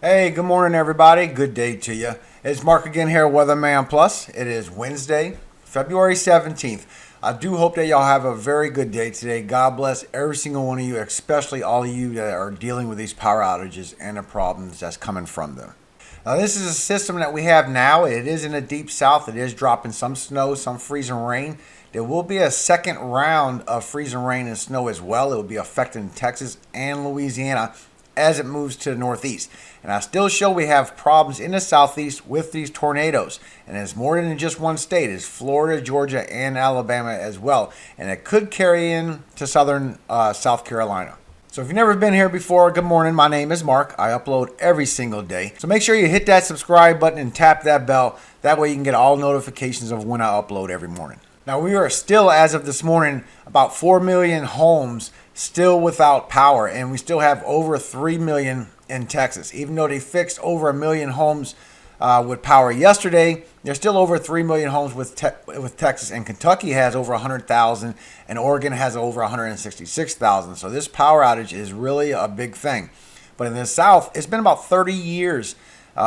Hey, good morning, everybody. Good day to you. It's Mark again here, Weatherman Plus. It is Wednesday, February 17th. I do hope that y'all have a very good day today. God bless every single one of you, especially all of you that are dealing with these power outages and the problems that's coming from them. Now, this is a system that we have now. It is in the deep south. It is dropping some snow, some freezing rain. There will be a second round of freezing rain and snow as well. It will be affecting Texas and Louisiana as it moves to the northeast. And I still show we have problems in the southeast with these tornadoes. And it's more than just one state. It's Florida, Georgia, and Alabama as well. And it could carry in to southern South Carolina. So if you've never been here before, good morning. My name is Mark. I upload every single day. So make sure you hit that subscribe button and tap that bell. That way you can get all notifications of when I upload every morning. Now, we are still, as of this morning, about 4 million homes still without power, and we still have over 3 million in Texas. Even though they fixed over 1 million homes with power yesterday, there's still over 3 million homes with Texas, and Kentucky has over 100,000, and Oregon has over 166,000. So this power outage is really a big thing. But in the South, it's been about 30 years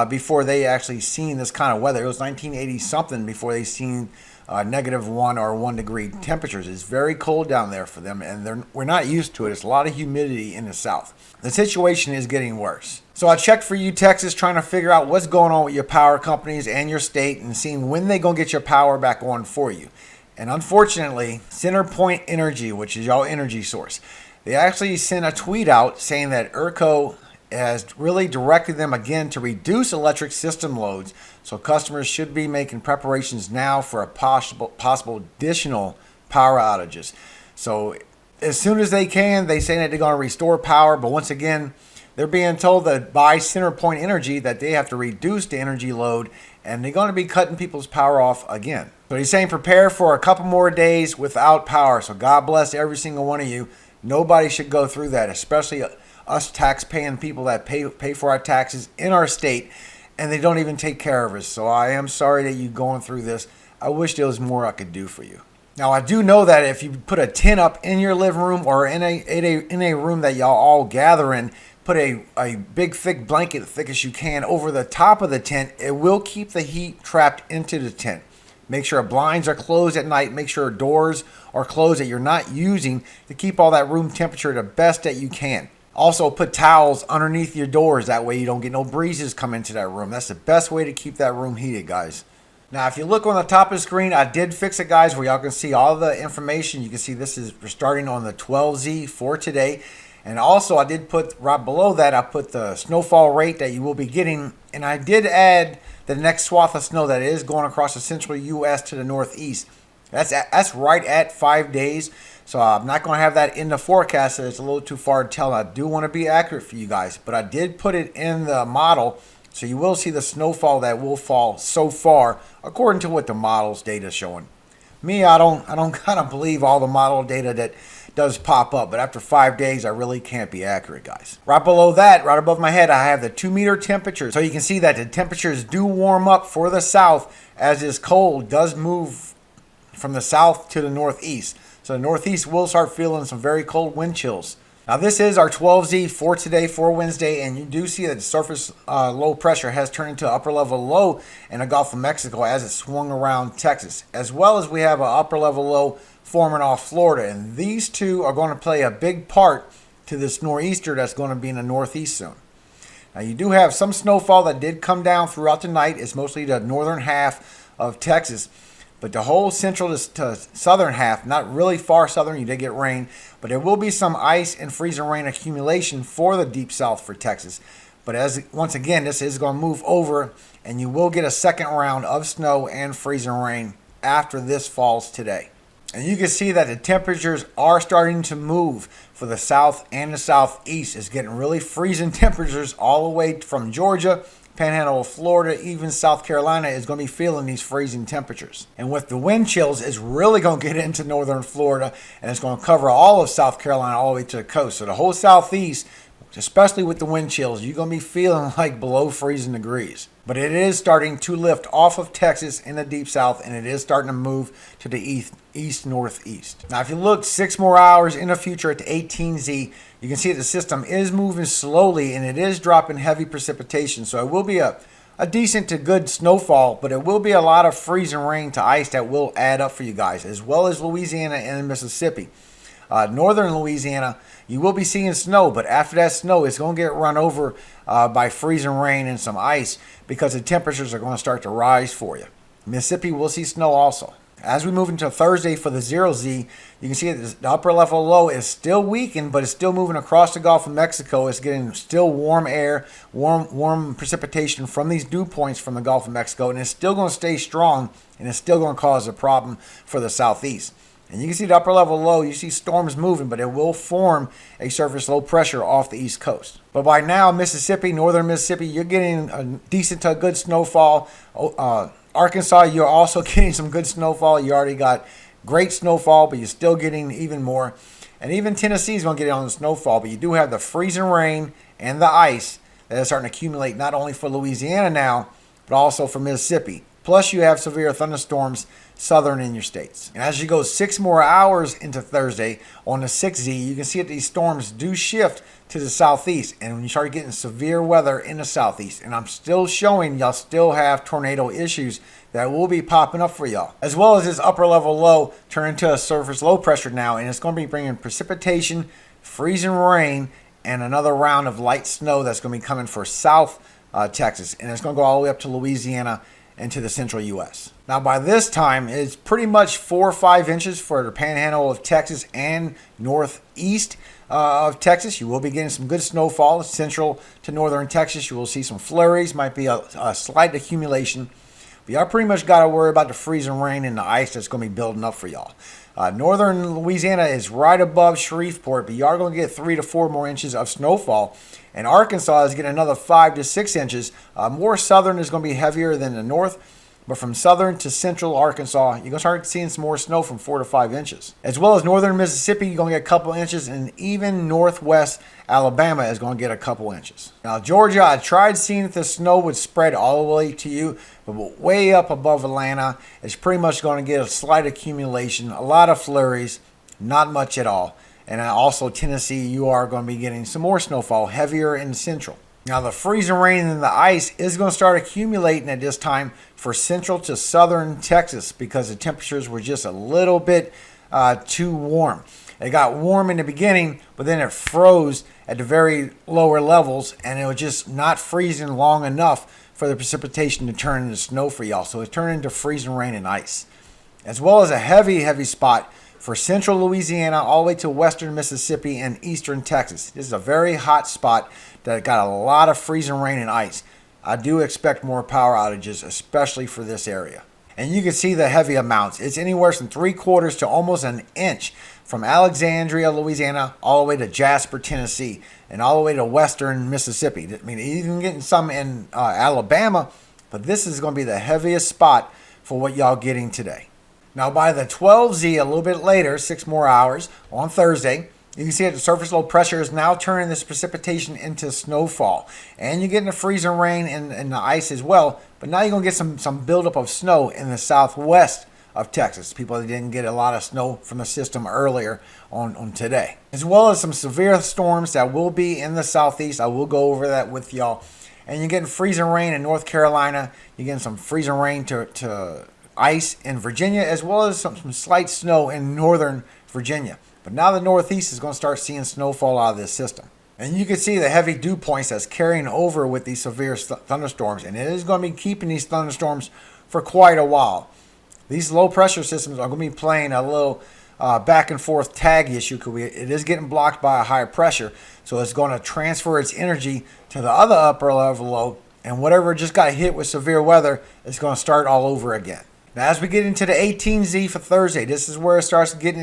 before they actually seen this kind of weather. It was 1980 something before they seen -1 or 1 degree temperatures. It's very cold down there for them, and we're not used to it. It's a lot of humidity in the south. The situation is getting worse. So I checked for you, Texas, trying to figure out what's going on with your power companies and your state and seeing when they're going to get your power back on for you. And unfortunately, CenterPoint Energy, which is your energy source, they actually sent a tweet out saying that ERCO has really directed them again to reduce electric system loads. So customers should be making preparations now for a possible additional power outages. So as soon as they can, they say that they're going to restore power. But once again, they're being told that by CenterPoint Energy that they have to reduce the energy load, and they're going to be cutting people's power off again. So he's saying prepare for a couple more days without power. So God bless every single one of you. Nobody should go through that, especially us tax-paying people that pay for our taxes in our state, and they don't even take care of us. So I am sorry that you're going through this. I wish there was more I could do for you. Now, I do know that if you put a tent up in your living room or in a room that y'all all gather in, put a big thick blanket, thick as you can, over the top of the tent, it will keep the heat trapped into the tent. Make sure blinds are closed at night. Make sure doors are closed that you're not using to keep all that room temperature the best that you can. Also, put towels underneath your doors. That way you don't get no breezes come into that room. That's the best way to keep that room heated, guys. Now, if you look on the top of the screen, I did fix it, guys, where y'all can see all the information. You can see this is starting on the 12Z for today. And also, I did put right below that, I put the snowfall rate that you will be getting. And I did add the next swath of snow that is going across the central U.S. to the northeast. That's right at 5 days. So I'm not going to have that in the forecast. It's a little too far to tell. I do want to be accurate for you guys, but I did put it in the model, so you will see the snowfall that will fall so far, according to what the model's data is showing. Me, I don't kind of believe all the model data that does pop up, but after 5 days, I really can't be accurate, guys. Right below that, right above my head, I have the 2-meter temperature. So you can see that the temperatures do warm up for the south as this cold does move from the south to the northeast. So the northeast will start feeling some very cold wind chills. Now this is our 12Z for today, for Wednesday, and you do see that the surface low pressure has turned into upper level low in the Gulf of Mexico as it swung around Texas, as well as we have an upper level low forming off Florida, and these two are going to play a big part to this nor'easter that's going to be in the northeast soon. Now you do have some snowfall that did come down throughout the night. It's mostly the northern half of Texas. But the whole central to southern half, not really far southern, you did get rain, but there will be some ice and freezing rain accumulation for the deep south for Texas. But once again, this is going to move over, and you will get a second round of snow and freezing rain after this falls today. And you can see that the temperatures are starting to move for the south and the southeast. It's getting really freezing temperatures all the way from Georgia, Panhandle of Florida, even South Carolina is going to be feeling these freezing temperatures. And with the wind chills, it's really going to get into northern Florida, and it's going to cover all of South Carolina all the way to the coast. So the whole southeast especially with the wind chills. You're going to be feeling like below freezing degrees. But it is starting to lift off of Texas in the deep south, and it is starting to move to the east-northeast. Now, if you look 6 more hours in the future at the 18Z, you can see that the system is moving slowly, and it is dropping heavy precipitation. So it will be a decent to good snowfall, but it will be a lot of freezing rain to ice that will add up for you guys, as well as Louisiana and Mississippi. Northern Louisiana, you will be seeing snow, but after that snow, it's going to get run over by freezing rain and some ice because the temperatures are going to start to rise for you. Mississippi will see snow also. As we move into Thursday for the 0Z, you can see that the upper level low is still weakened, but it's still moving across the Gulf of Mexico. It's getting still warm air, warm precipitation from these dew points from the Gulf of Mexico, and it's still going to stay strong, and it's still going to cause a problem for the southeast. And you can see the upper level low, you see storms moving, but it will form a surface low pressure off the east coast. But by now, Mississippi, northern Mississippi, you're getting a decent to good snowfall. Arkansas, you're also getting some good snowfall. You already got great snowfall, but you're still getting even more. And even Tennessee is going to get on the snowfall, but you do have the freezing rain and the ice that is starting to accumulate not only for Louisiana now, but also for Mississippi. Plus, you have severe thunderstorms southern in your states. And as you go 6 more hours into Thursday on the 6Z, you can see that these storms do shift to the southeast. And when you start getting severe weather in the southeast, and I'm still showing y'all still have tornado issues that will be popping up for y'all. As well as this upper level low turn into a surface low pressure now, and it's going to be bringing precipitation, freezing rain, and another round of light snow that's going to be coming for South Texas. And it's going to go all the way up to Louisiana and to the central U.S. Now, by this time, it's pretty much 4 or 5 inches for the panhandle of Texas and northeast of Texas. You will be getting some good snowfall. Central to northern Texas, you will see some flurries, might be a slight accumulation. But y'all pretty much got to worry about the freezing rain and the ice that's going to be building up for y'all. Northern Louisiana is right above Shreveport, but you are going to get 3 to 4 more inches of snowfall. And Arkansas is getting another 5 to 6 inches. More southern is going to be heavier than the north. But from southern to central Arkansas, you're going to start seeing some more snow from 4 to 5 inches. As well as northern Mississippi, you're going to get a couple inches. And even northwest Alabama is going to get a couple inches. Now, Georgia, I tried seeing if the snow would spread all the way to you. But way up above Atlanta, it's pretty much going to get a slight accumulation. A lot of flurries, not much at all. And also Tennessee, you are going to be getting some more snowfall, heavier in central. Now, the freezing rain and the ice is going to start accumulating at this time for central to southern Texas because the temperatures were just a little bit too warm. It got warm in the beginning, but then it froze at the very lower levels, and it was just not freezing long enough for the precipitation to turn into snow for y'all. So it turned into freezing rain and ice, as well as a heavy spot for central Louisiana all the way to western Mississippi and eastern Texas. This is a very hot spot that got a lot of freezing rain and ice. I do expect more power outages, especially for this area. And you can see the heavy amounts. It's anywhere from 3/4 to almost an inch from Alexandria, Louisiana, all the way to Jasper, Tennessee, and all the way to western Mississippi. I mean, even getting some in Alabama, but this is going to be the heaviest spot for what y'all getting today. Now, by the 12Z, a little bit later, 6 more hours on Thursday, you can see that the surface low pressure is now turning this precipitation into snowfall. And you're getting the freezing rain and the ice as well. But now you're going to get some buildup of snow in the southwest of Texas. People that didn't get a lot of snow from the system earlier on today. As well as some severe storms that will be in the southeast. I will go over that with y'all. And you're getting freezing rain in North Carolina. You're getting some freezing rain to ice in Virginia, as well as some slight snow in northern Virginia. But now the Northeast is going to start seeing snowfall out of this system. And you can see the heavy dew points that's carrying over with these severe thunderstorms. And it is going to be keeping these thunderstorms for quite a while. These low pressure systems are going to be playing a little back and forth tag issue because it is getting blocked by a high pressure. So it's going to transfer its energy to the other upper level low. And whatever just got hit with severe weather is going to start all over again. Now, as we get into the 18Z for Thursday, this is where it starts getting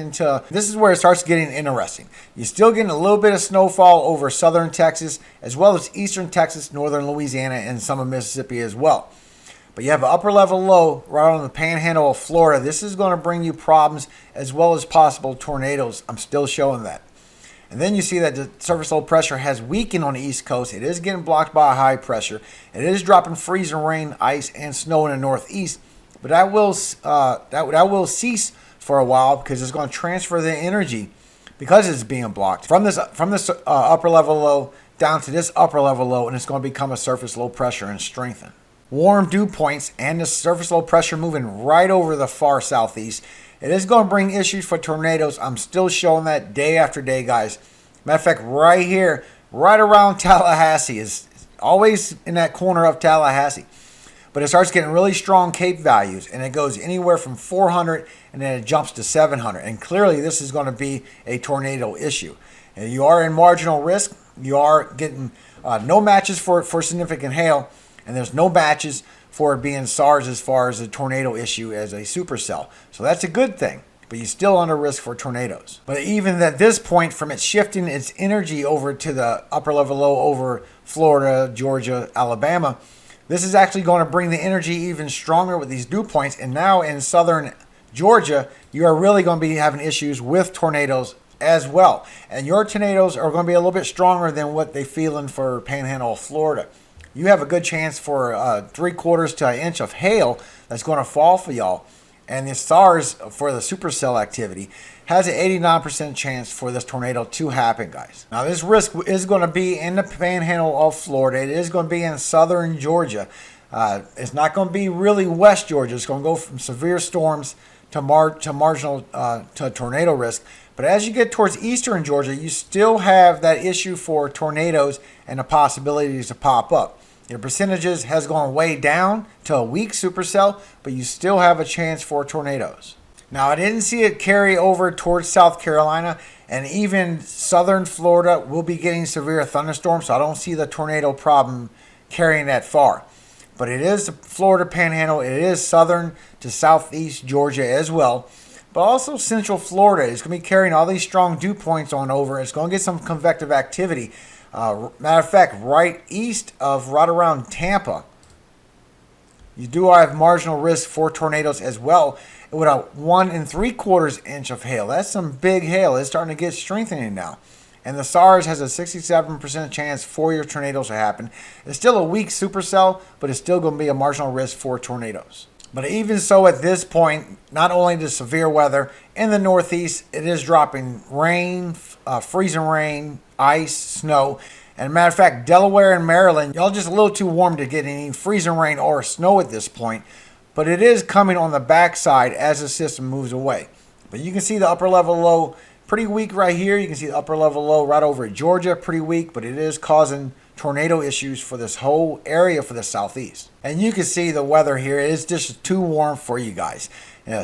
interesting. You're still getting a little bit of snowfall over southern Texas, as well as eastern Texas, northern Louisiana, and some of Mississippi as well. But you have an upper level low right on the panhandle of Florida. This is going to bring you problems as well as possible tornadoes. I'm still showing that. And then you see that the surface low pressure has weakened on the East Coast. It is getting blocked by a high pressure. It is dropping freezing rain, ice, and snow in the Northeast. But that will cease for a while because it's going to transfer the energy because it's being blocked from this upper level low down to this upper level low, and it's going to become a surface low pressure and strengthen. Warm dew points and the surface low pressure moving right over the far southeast. It is going to bring issues for tornadoes. I'm still showing that day after day, guys. Matter of fact, right here, right around Tallahassee, is always in that corner of Tallahassee. But it starts getting really strong Cape values, and it goes anywhere from 400, and then it jumps to 700. And clearly, this is going to be a tornado issue. And you are in marginal risk. You are getting no matches for significant hail, and there's no matches for it being SARS as far as a tornado issue as a supercell. So that's a good thing, but you're still under risk for tornadoes. But even at this point, from it shifting its energy over to the upper level low over Florida, Georgia, Alabama, this is actually going to bring the energy even stronger with these dew points. And now in southern Georgia, you are really going to be having issues with tornadoes as well. And your tornadoes are going to be a little bit stronger than what they're feeling for Panhandle, Florida. You have a good chance for 3/4 to an inch of hail that's going to fall for y'all. And the SARS for the supercell activity has an 89% chance for this tornado to happen, guys. Now, this risk is going to be in the Panhandle of Florida. It is going to be in southern Georgia. It's not going to be really West Georgia. It's going to go from severe storms to marginal to tornado risk. But as you get towards eastern Georgia, you still have that issue for tornadoes and the possibilities to pop up. Your percentages has gone way down to a weak supercell, but you still have a chance for tornadoes. Now, I didn't see it carry over towards South Carolina, and even southern Florida will be getting severe thunderstorms, so I don't see the tornado problem carrying that far. But it is the Florida Panhandle. It is southern to southeast Georgia as well. But also central Florida is going to be carrying all these strong dew points on over. It's going to get some convective activity. Matter of fact, right east of right around Tampa, you do have marginal risk for tornadoes as well with a 1 3/4 inch of hail. That's some big hail. It's starting to get strengthening now. And the SARS has a 67% chance for your tornadoes to happen. It's still a weak supercell, but it's still going to be a marginal risk for tornadoes. But even so, at this point, not only the severe weather in the Northeast, it is dropping rain, freezing rain, ice, snow. And matter of fact, Delaware and Maryland, y'all just a little too warm to get any freezing rain or snow at this point. But it is coming on the backside as the system moves away. But you can see the upper level low pretty weak right here. You can see the upper level low right over Georgia, pretty weak, but it is causing tornado issues for this whole area for the southeast. And you can see the weather here is just too warm for you guys.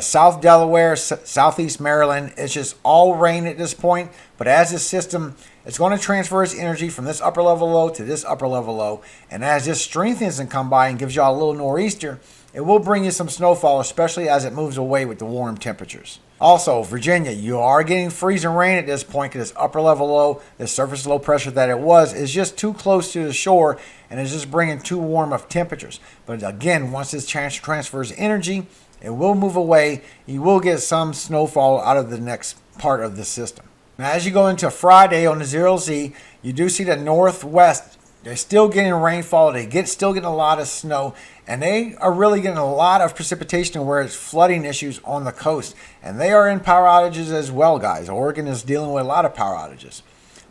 South Delaware, southeast Maryland, it's just all rain at this point. But as this system, it's going to transfer its energy from this upper level low to this upper level low. And as this strengthens and come by and gives y'all a little nor'easter, it will bring you some snowfall, especially as it moves away with the warm temperatures. Also, Virginia, you are getting freezing rain at this point because this upper level low, this surface low pressure that it was, is just too close to the shore and is just bringing too warm of temperatures. But again, once this transfers energy, it will move away. You will get some snowfall out of the next part of the system. Now, as you go into Friday on the 0Z, you do see the northwest. They're still getting rainfall. Still getting a lot of snow. And they are really getting a lot of precipitation where it's flooding issues on the coast. And they are in power outages as well, guys. Oregon is dealing with a lot of power outages.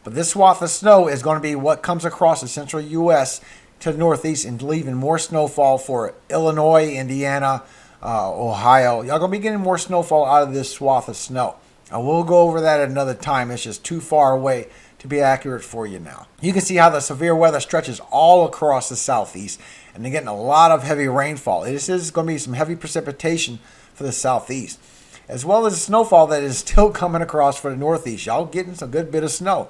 But this swath of snow is going to be what comes across the central U.S. to the northeast and leaving more snowfall for Illinois, Indiana, Ohio. Y'all going to be getting more snowfall out of this swath of snow. I will go over that at another time. It's just too far away to be accurate for you now. You can see how the severe weather stretches all across the southeast, and they're getting a lot of heavy rainfall. This is going to be some heavy precipitation for the southeast, as well as the snowfall that is still coming across for the northeast. Y'all getting some good bit of snow.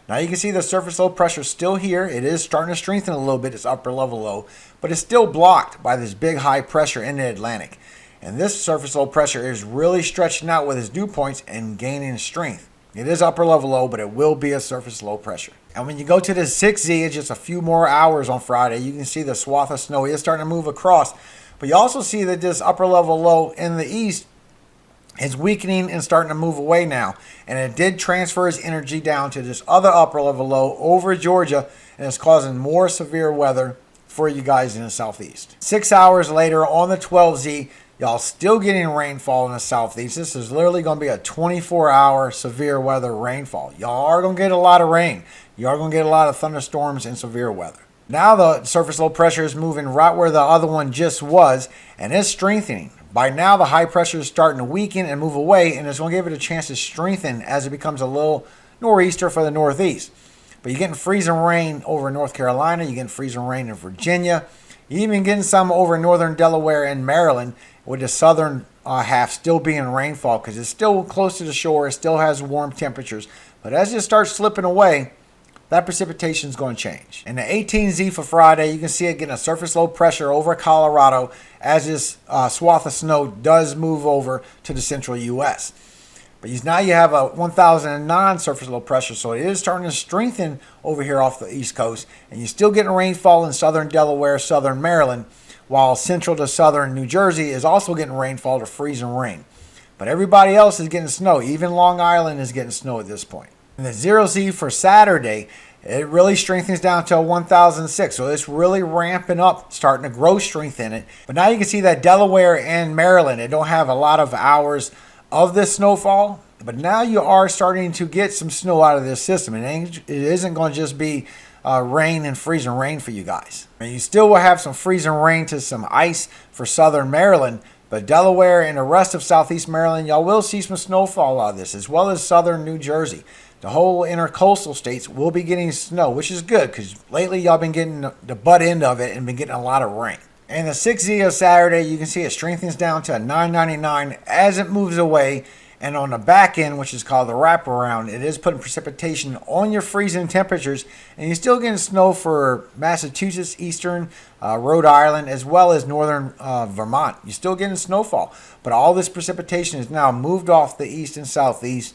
Now you can see the surface low pressure is still here. It is starting to strengthen a little bit, this upper level low, but it's still blocked by this big high pressure in the Atlantic. And this surface low pressure is really stretching out with its dew points and gaining strength. It is upper level low, but it will be a surface low pressure. And when you go to the 6Z, it's just a few more hours on Friday. You can see the swath of snow is starting to move across. But you also see that this upper level low in the east It's weakening and starting to move away now. And it did transfer its energy down to this other upper level low over Georgia, and it's causing more severe weather for you guys in the southeast. 6 hours later on the 12Z, y'all still getting rainfall in the southeast. This is literally going to be a 24-hour severe weather rainfall. Y'all are going to get a lot of rain. You are going to get a lot of thunderstorms and severe weather. Now the surface low pressure is moving right where the other one just was, and it's strengthening. By now, the high pressure is starting to weaken and move away, and it's going to give it a chance to strengthen as it becomes a little nor'easter for the northeast. But you're getting freezing rain over North Carolina. You're getting freezing rain in Virginia. You're even getting some over northern Delaware and Maryland, with the southern half still being rainfall because it's still close to the shore. It still has warm temperatures. But as it starts slipping away, that precipitation is going to change. In the 18Z for Friday, you can see it getting a surface low pressure over Colorado as this swath of snow does move over to the central U.S. But now you have a 1009 surface low pressure, so it is starting to strengthen over here off the East Coast. And you're still getting rainfall in southern Delaware, southern Maryland, while central to southern New Jersey is also getting rainfall to freezing rain. But everybody else is getting snow. Even Long Island is getting snow at this point. And the 0Z for Saturday, it really strengthens down to a 1006. So it's really ramping up, starting to grow strength in it. But now you can see that Delaware and Maryland, it don't have a lot of hours of this snowfall. But now you are starting to get some snow out of this system. It isn't going to just be rain and freezing rain for you guys. And you still will have some freezing rain to some ice for southern Maryland. But Delaware and the rest of southeast Maryland, y'all will see some snowfall out of this, as well as southern New Jersey. The whole intercoastal states will be getting snow, which is good because lately y'all been getting the butt end of it and been getting a lot of rain. And the 6Z of Saturday, you can see it strengthens down to a 999 as it moves away. And on the back end, which is called the wraparound, it is putting precipitation on your freezing temperatures. And you're still getting snow for Massachusetts, eastern Rhode Island, as well as northern Vermont. You're still getting snowfall. But all this precipitation is now moved off the east and southeast.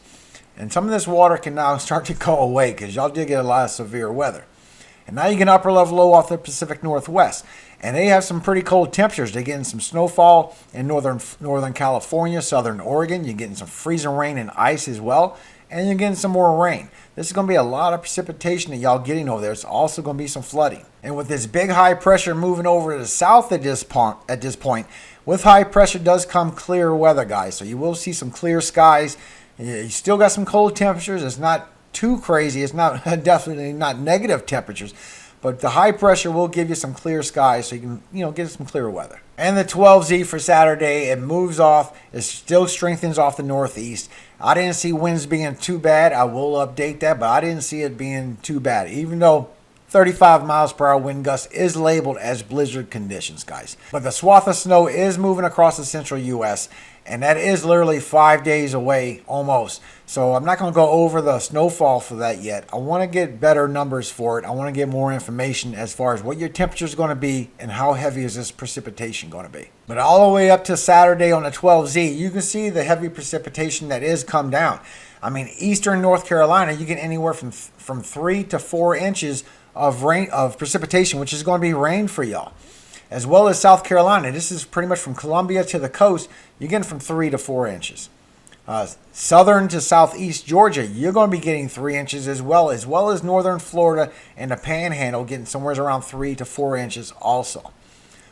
And some of this water can now start to go away because y'all did get a lot of severe weather. And now you get upper level low off the Pacific Northwest. And they have some pretty cold temperatures. They're getting some snowfall in northern California, southern Oregon. You're getting some freezing rain and ice as well. And you're getting some more rain. This is going to be a lot of precipitation that y'all getting over there. It's also going to be some flooding. And with this big high pressure moving over to the south at this point, with high pressure does come clear weather, guys. So you will see some clear skies. You still got some cold temperatures. It's not too crazy. It's not definitely not negative temperatures. But the high pressure will give you some clear skies so you can, get some clear weather. And the 12Z for Saturday, it moves off. It still strengthens off the northeast. I didn't see winds being too bad. I will update that, but I didn't see it being too bad. Even though 35 miles per hour wind gust is labeled as blizzard conditions, guys. But the swath of snow is moving across the central U.S., and that is literally 5 days away almost. So I'm not going to go over the snowfall for that yet. I want to get better numbers for it. I want to get more information as far as what your temperature is going to be and how heavy is this precipitation going to be. But all the way up to Saturday on the 12Z, you can see the heavy precipitation that is come down. I mean, eastern North Carolina, you get anywhere from 3 to 4 inches of rain, of precipitation, which is going to be rain for y'all. As well as South Carolina. This is pretty much from Columbia to the coast. You're getting from 3 to 4 inches. Southern to southeast Georgia, you're going to be getting 3 inches as well as northern Florida and the Panhandle getting somewhere around 3 to 4 inches also.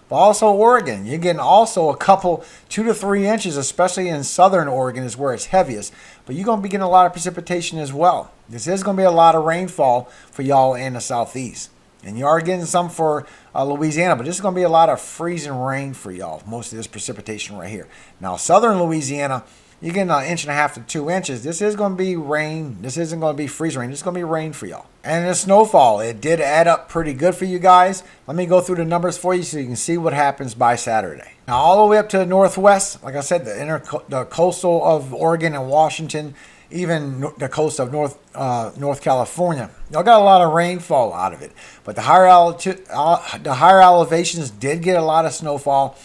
But also Oregon, you're getting also a couple 2 to 3 inches, especially in southern Oregon is where it's heaviest. But you're going to be getting a lot of precipitation as well. This is going to be a lot of rainfall for y'all in the southeast. And you are getting some for Louisiana, but this is going to be a lot of freezing rain for y'all, most of this precipitation right here. Now, southern Louisiana, you're getting 1.5 inches to 2 inches. This is going to be rain. This isn't going to be freezing rain. This is going to be rain for y'all. And the snowfall, it did add up pretty good for you guys. Let me go through the numbers for you so you can see what happens by Saturday. Now, all the way up to the northwest, like I said, the coastal of Oregon and Washington, even the coast of North California, y'all got a lot of rainfall out of it. But the higher elevations did get a lot of snowfall,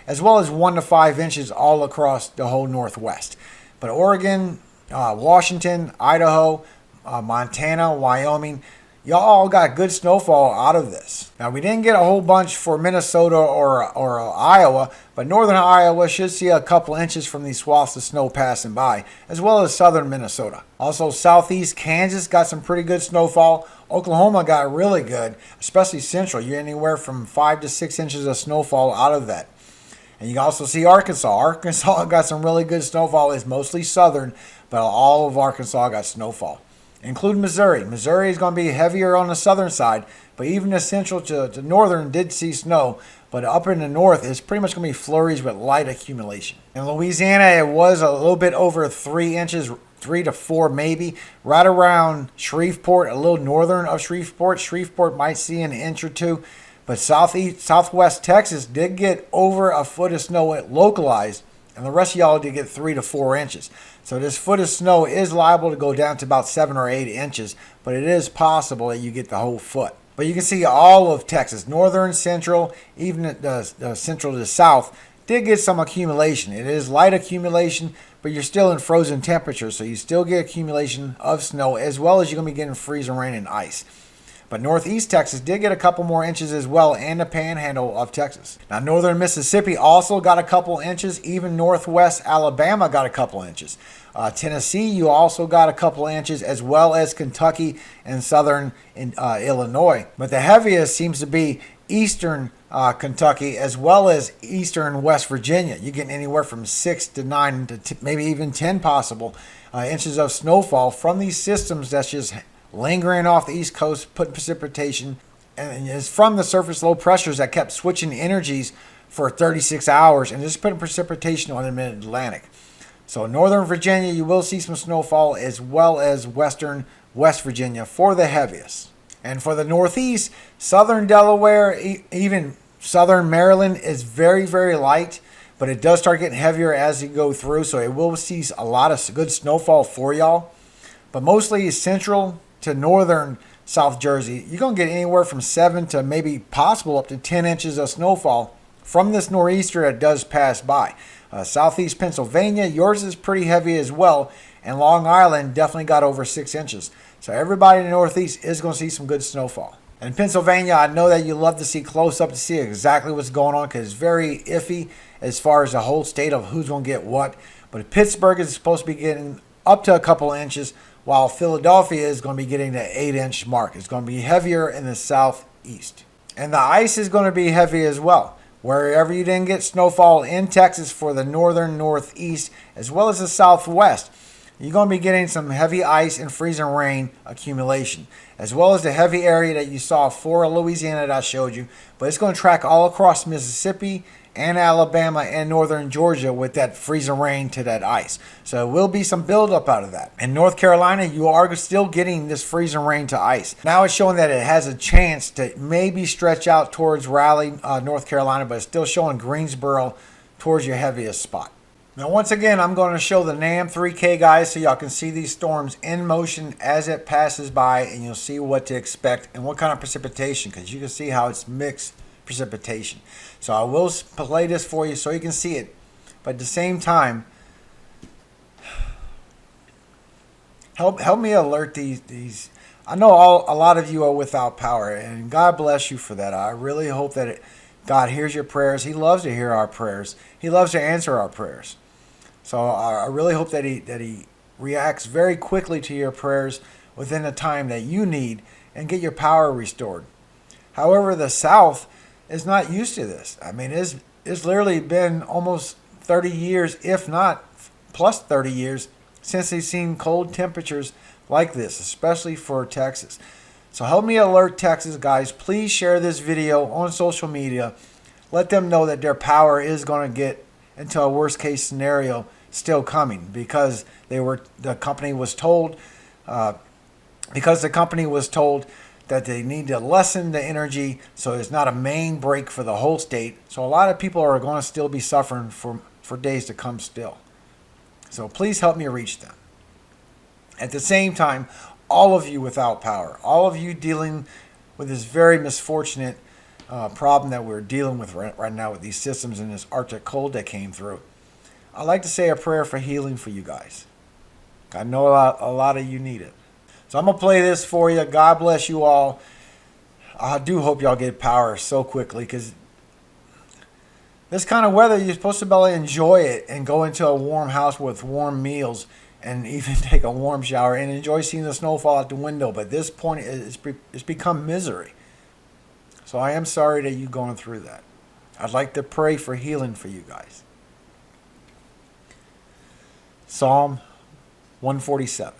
as well as 1 to 5 inches all across the whole Northwest. But Oregon, Washington, Idaho, Montana, Wyoming, y'all all got good snowfall out of this. Now, we didn't get a whole bunch for Minnesota or Iowa, but northern Iowa should see a couple inches from these swaths of snow passing by, as well as southern Minnesota. Also, southeast Kansas got some pretty good snowfall. Oklahoma got really good, especially central. You're anywhere from 5 to 6 inches of snowfall out of that. And you can also see Arkansas. Arkansas got some really good snowfall. It's mostly southern, but all of Arkansas got snowfall, including Missouri. Missouri is going to be heavier on the southern side, but even the central to northern did see snow. But up in the north, it's pretty much going to be flurries with light accumulation. In Louisiana, it was a little bit over 3 inches, 3 to 4 maybe, right around Shreveport, a little northern of Shreveport. Shreveport might see an inch or two, but southwest Texas did get over a foot of snow localized, and the rest of y'all did get 3 to 4 inches. So this foot of snow is liable to go down to about 7 or 8 inches, but it is possible that you get the whole foot. But you can see all of Texas, northern, central, even the central to the south, did get some accumulation. It is light accumulation, but you're still in frozen temperatures, so you still get accumulation of snow, as well as you're going to be getting freezing rain and ice. But northeast Texas did get a couple more inches as well, and the panhandle of Texas. Now, northern Mississippi also got a couple inches. Even northwest Alabama got a couple inches. Tennessee, you also got a couple inches, as well as Kentucky and southern Illinois. But the heaviest seems to be eastern Kentucky, as well as eastern West Virginia. You're getting anywhere from 6 to 9 to maybe even 10 possible inches of snowfall from these systems that's just lingering off the East Coast, putting precipitation, and it's from the surface low pressures that kept switching energies for 36 hours and just putting precipitation on the mid-Atlantic. So northern Virginia, you will see some snowfall, as well as western West Virginia for the heaviest. And for the Northeast, southern Delaware, even southern Maryland is very, very light, but it does start getting heavier as you go through, so it will see a lot of good snowfall for y'all. But mostly central to northern South Jersey, you're going to get anywhere from 7 to maybe possible up to 10 inches of snowfall from this nor'easter that does pass by. Southeast Pennsylvania, yours is pretty heavy as well, and Long Island definitely got over 6 inches. So everybody in the Northeast is going to see some good snowfall. And Pennsylvania, I know that you love to see close up to see exactly what's going on, because it's very iffy as far as the whole state of who's going to get what. But Pittsburgh is supposed to be getting up to a couple inches, while Philadelphia is going to be getting the 8-inch mark. It's going to be heavier in the southeast. And the ice is going to be heavy as well. Wherever you didn't get snowfall in Texas for the northern, northeast, as well as the southwest, you're going to be getting some heavy ice and freezing rain accumulation, as well as the heavy area that you saw for Louisiana that I showed you. But it's going to track all across Mississippi and Alabama and northern Georgia with that freezing rain to that ice. So it will be some buildup out of that. In North Carolina, you are still getting this freezing rain to ice. Now it's showing that it has a chance to maybe stretch out towards Raleigh, North Carolina, but it's still showing Greensboro towards your heaviest spot. Now, once again, I'm going to show the NAM 3K, guys, so y'all can see these storms in motion as it passes by, and you'll see what to expect and what kind of precipitation, because you can see how it's mixed precipitation. So I will play this for you so you can see it, but at the same time, help me alert these. I know a lot of you are without power, and God bless you for that. I really hope that God hears your prayers. He loves to hear our prayers. He loves to answer our prayers. So I really hope that he reacts very quickly to your prayers within the time that you need and get your power restored. However, the South is not used to this. I mean, it's literally been almost 30 years, if not plus 30 years, since they've seen cold temperatures like this, especially for Texas. So help me alert Texas, guys. Please share this video on social media. Let them know that their power is going to get into a worst case scenario still coming, because the company was told that they need to lessen the energy so it's not a main break for the whole state. So a lot of people are going to still be suffering for days to come still. So please help me reach them. At the same time, all of you without power, all of you dealing with this very misfortunate problem that we're dealing with right now with these systems and this Arctic cold that came through, I'd like to say a prayer for healing for you guys. I know a lot of you need it. So I'm going to play this for you. God bless you all. I do hope y'all get power so quickly, because this kind of weather, you're supposed to be able to enjoy it and go into a warm house with warm meals and even take a warm shower and enjoy seeing the snowfall out the window. But at this point, it's become misery. So I am sorry that you're going through that. I'd like to pray for healing for you guys. Psalm 147.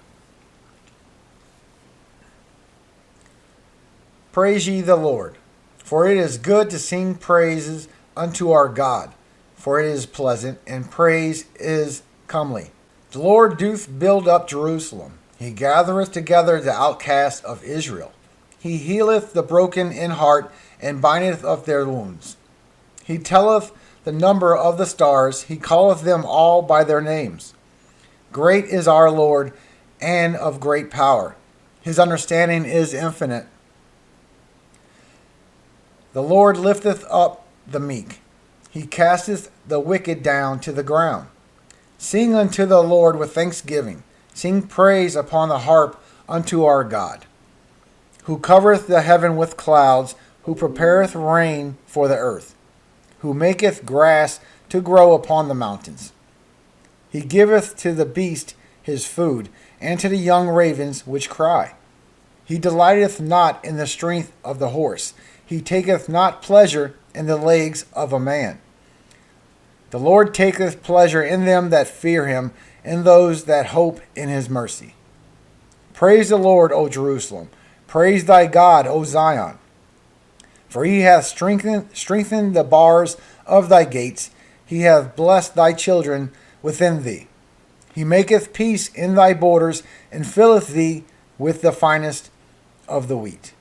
Praise ye the Lord, for it is good to sing praises unto our God, for it is pleasant, and praise is comely. The Lord doth build up Jerusalem. He gathereth together the outcasts of Israel. He healeth the broken in heart, and bindeth up their wounds. He telleth the number of the stars. He calleth them all by their names. Great is our Lord, and of great power. His understanding is infinite. The Lord lifteth up the meek. He casteth the wicked down to the ground. Sing unto the Lord with thanksgiving. Sing praise upon the harp unto our God, who covereth the heaven with clouds, who prepareth rain for the earth, who maketh grass to grow upon the mountains. He giveth to the beast his food, and to the young ravens which cry. He delighteth not in the strength of the horse. He taketh not pleasure in the legs of a man. The Lord taketh pleasure in them that fear him, in those that hope in his mercy. Praise the Lord, O Jerusalem. Praise thy God, O Zion. For he hath strengthened the bars of thy gates. He hath blessed thy children within thee. He maketh peace in thy borders, and filleth thee with the finest of the wheat.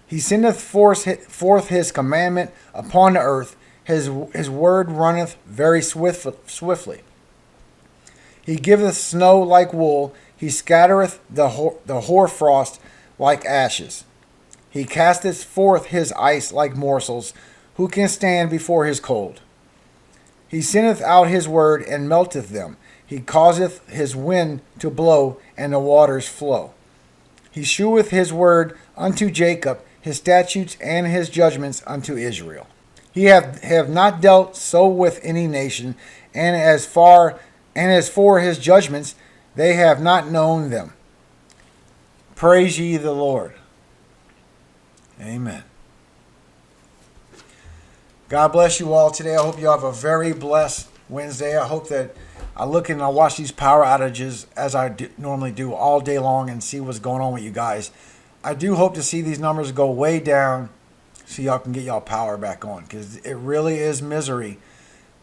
He sendeth forth his commandment upon the earth. His word runneth very swiftly. He giveth snow like wool. He scattereth the hoarfrost like ashes. He casteth forth his ice like morsels. Who can stand before his cold? He sendeth out his word, and melteth them. He causeth his wind to blow, and the waters flow. He sheweth his word unto Jacob, his statutes and his judgments unto Israel. He have not dealt so with any nation, and as for his judgments, they have not known them. Praise ye the Lord. Amen. God bless you all today. I hope you have a very blessed Wednesday. I hope that I look and I watch these power outages as I normally do all day long and see what's going on with you guys. I do hope to see these numbers go way down so y'all can get y'all power back on, because it really is misery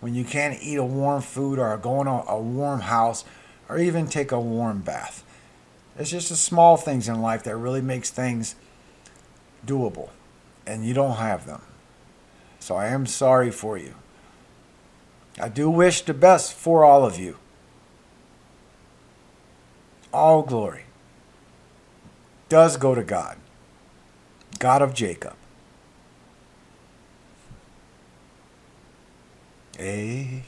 when you can't eat a warm food or go in a warm house or even take a warm bath. It's just the small things in life that really makes things doable, and you don't have them. So I am sorry for you. I do wish the best for all of you. All glory does go to God, God of Jacob. Amen.